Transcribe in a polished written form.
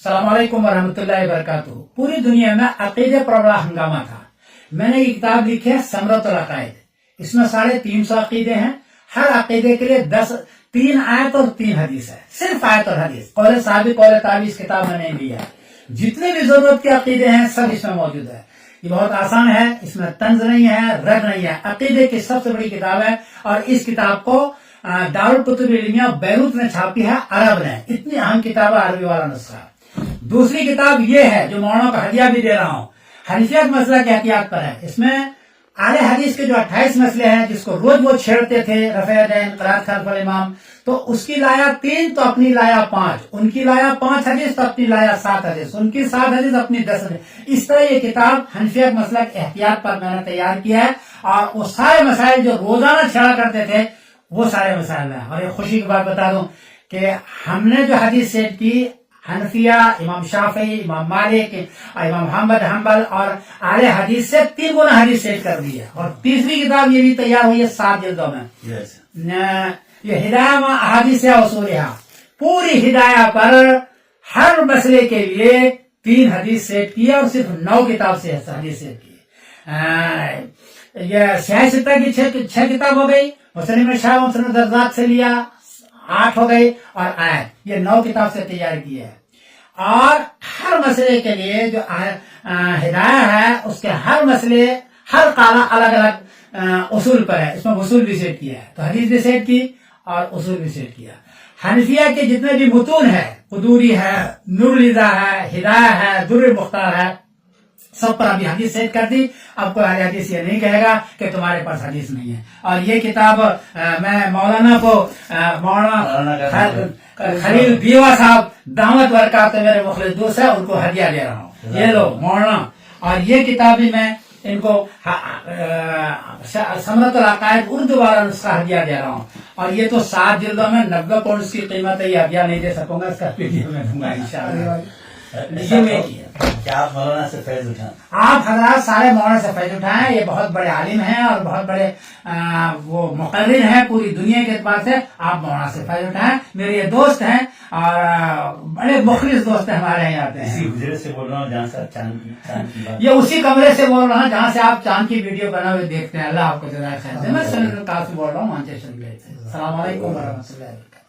السلام علیکم ورحمۃ اللہ وبرکاتہ. پوری دنیا میں عقیدے پر بڑا ہنگامہ تھا. میں نے یہ کتاب لکھی ہے ثمرۃ العقائد. اس میں 350 عقیدے ہیں. ہر عقیدے کے لیے 3 آیت اور 3 حدیث ہے. صرف آیت اور حدیث. قول ثابت قول تعویذ کتاب میں نے لی ہے. جتنے بھی ضرورت کے عقیدے ہیں سب اس میں موجود ہے. یہ بہت آسان ہے. اس میں طنز نہیں ہے، رد نہیں ہے. عقیدے کی سب سے بڑی کتاب ہے. اور اس کتاب کو دارالکتب العلمیہ بیروت نے چھاپی ہے، عرب نے. اتنی اہم کتاب ہے، عربی والا نسخہ. دوسری کتاب یہ ہے جو مولانا کا ہدیہ بھی دے رہا ہوں، حنفیت مسئلہ کی احتیاط پر ہے. اس میں اہل حدیث کے جو 28 مسئلے ہیں جس کو روز وہ چھیڑتے تھے، رفع یدین، قرات خلف الامام، تو اس کی لایا 3 تو اپنی لایا 5، ان کی لایا 5 حدیث تو اپنی لایا 7 حدیث، ان کی 7 حدیث اپنی 10 حدیث. اس طرح یہ کتاب حنفیت مسئلہ کی احتیاط پر میں نے تیار کیا ہے. اور وہ سارے مسائل جو روزانہ چھیڑا کرتے تھے وہ سارے مسائل ہیں. اور ایک خوشی کی بات بتا دوں کہ ہم نے جو حدیث سیٹ کی، حنفیہ، امام شافعی، امام مالک، امام محمد حنبل اور اہل حدیث سے 3 گنا حدیث سیٹ کر دی ہے. اور تیسری کتاب یہ بھی تیار ہوئی ہے 7 جلدوں میں. یہ ہدایہ ما احادیث اصولھا، پوری ہدایہ پر ہر مسئلے کے لیے 3 حدیث سیٹ کی ہے اور صرف 9 کتاب سے حدیث سیٹ کی. یہ سیاہ ستہ کی 6 کتاب ہو گئی. مسلم شاہ مسلم درزات سے لیا 8 ہو گئی. اور آیت یہ 9 کتاب سے تیار کی ہے. اور ہر مسئلے کے لیے جو ہدایہ ہے اس کے ہر مسئلے، ہر قاعدہ الگ الگ اصول پر ہے. اس میں اصول بھی سیٹ کیا ہے، تو حدیث بھی سیٹ کی اور اصول بھی سیٹ کیا. حنفیہ کے جتنے بھی متون ہے، قدوری ہے، نور الہدیٰ ہے، ہدایہ ہے، در المختار ہے، سب پر ابھی حدیث سیٹ کر دی. اب کوئی اہل حدیث یہ نہیں کہے گا کہ تمہارے پاس حدیث نہیں ہے. اور یہ کتاب میں مولانا کو مولانا خلیل بیوا صاحب دعوت برکات میرے مخلص دوست ہے، ان کو ہدیہ دے رہا ہوں. یہ لو مولانا. اور یہ کتاب بھی میں ان کو ثمرۃ العقائد اردو والا نسخہ ہدیہ دے رہا ہوں. اور یہ تو 7 جلدوں میں 90 پاؤنڈ کی قیمت ہے. یہ ہدیہ نہیں دے سکوں گا، اس کا PDF میں دوں گا انشاءاللہ. آپ مولانا سے فیض اٹھائیں. آپ حضرات سارے مولانا سے فیض اٹھائیں. یہ بہت بڑے عالم ہیں اور بہت بڑے وہ مقرر ہیں پوری دنیا کے اعتبار سے. آپ مولانا سے فیض اٹھائیں. میرے یہ دوست ہیں اور بڑے مخلص دوست ہیں ہمارے یہاں آتے ہیں. اسی حجرے سے بول رہا ہوں جہاں سے چاند کی بات. یہ اسی کمرے سے بول رہا ہوں جہاں سے آپ چاند کی ویڈیو بنا ہوئے دیکھتے ہیں. اللہ آپ کو جزائے خیر دے. میں سنن القاسم بول رہا ہوں مانچسٹر سے. السلام علیکم ورحمۃ اللہ.